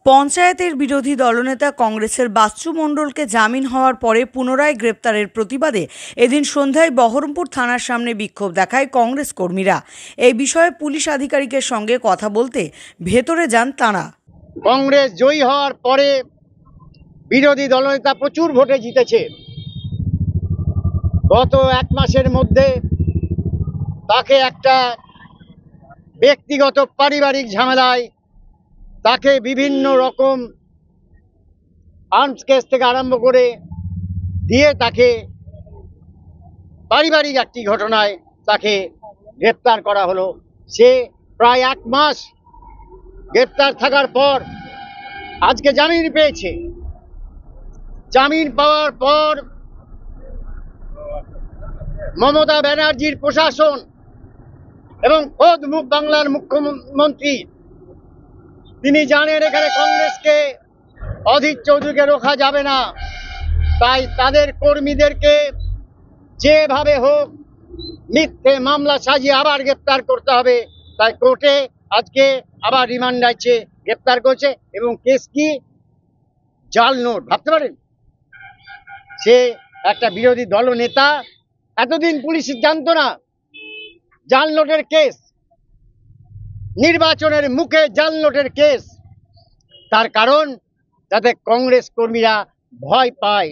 পঞ্চায়েতের বিরোধী দলনেতা কংগ্রেসের বাচ্চু মণ্ডলকে জামিন হওয়ার পরে পুনরায় গ্রেপ্তারের প্রতিবাদে এদিন সন্ধ্যায় বহরমপুর থানার সামনে বিক্ষোভ দেখায় কংগ্রেস কর্মীরা। এই বিষয়ে পুলিশ আধিকারিকের সঙ্গে কথা বলতে ভেতরে যান তাঁরা। কংগ্রেস জয়ী হওয়ার পরে বিরোধী দলনেতা প্রচুর ভোটে জিতেছে। গত এক মাসের মধ্যে তাকে একটা ব্যক্তিগত পারিবারিক ঝামেলায় তাকে বিভিন্ন রকম আর্মস কেস থেকে আরম্ভ করে দিয়ে তাকে পারিবারিক একটি ঘটনায় তাকে গ্রেপ্তার করা হলো। সে প্রায় এক মাস গ্রেপ্তার থাকার পর আজকে জামিন পেয়েছে। জামিন পাওয়ার পর মমতা ব্যানার্জির প্রশাসন এবং খোদ বাংলার মুখ্যমন্ত্রী তিনি জানেন এখানে কংগ্রেসকে, অধীর চৌধুরীকে রোখা যাবে না, তাই তাদের কর্মীদেরকে যেভাবে হোক মিথ্যে মামলা সাজিয়ে আবার গ্রেপ্তার করতে হবে। তাই কোর্টে আজকে আবার রিমান্ড আছে, গ্রেপ্তার করছে। এবং কেস কি? জাল নোট। ভাবতে পারেন, সে একটা বিরোধী দলনেতা, এতদিন পুলিশ জানতো না জাল নোটের কেস, নির্বাচনের মুখে জাল নোটের কেস। তার কারণ যাতে কংগ্রেস কর্মীরা ভয় পায়,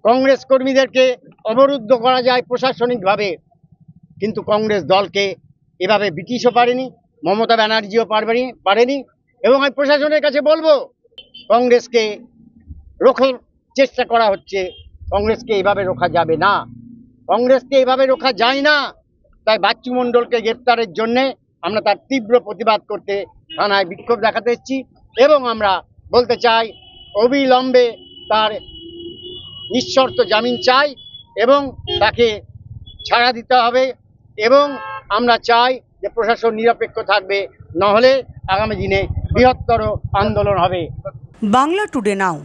কংগ্রেস কর্মীদেরকে অবরুদ্ধ করা যায় প্রশাসনিকভাবে। কিন্তু কংগ্রেস দলকে এভাবে ব্রিটিশও পারেনি, মমতা ব্যানার্জিও পারেনি। এবং আমি প্রশাসনের কাছে বলবো, কংগ্রেসকে রোখার চেষ্টা করা হচ্ছে, কংগ্রেসকে এভাবে রোখা যাবে না, কংগ্রেসকে এভাবে রোখা যায় না। তাই বাচ্চু মণ্ডলকে গ্রেপ্তারের জন্যে আমরা তার তীব্র প্রতিবাদ করতে থানায় বিক্ষোভ দেখাতে এসেছি। এবং আমরা বলতে চাই, অবিলম্বে তার নিঃশর্ত জামিন চাই এবং তাকে ছাড়া দিতে হবে। এবং আমরা চাই যে প্রশাসন নিরপেক্ষ থাকবে, নাহলে আগামী দিনে বৃহত্তর আন্দোলন হবে। বাংলা টুডে নাও।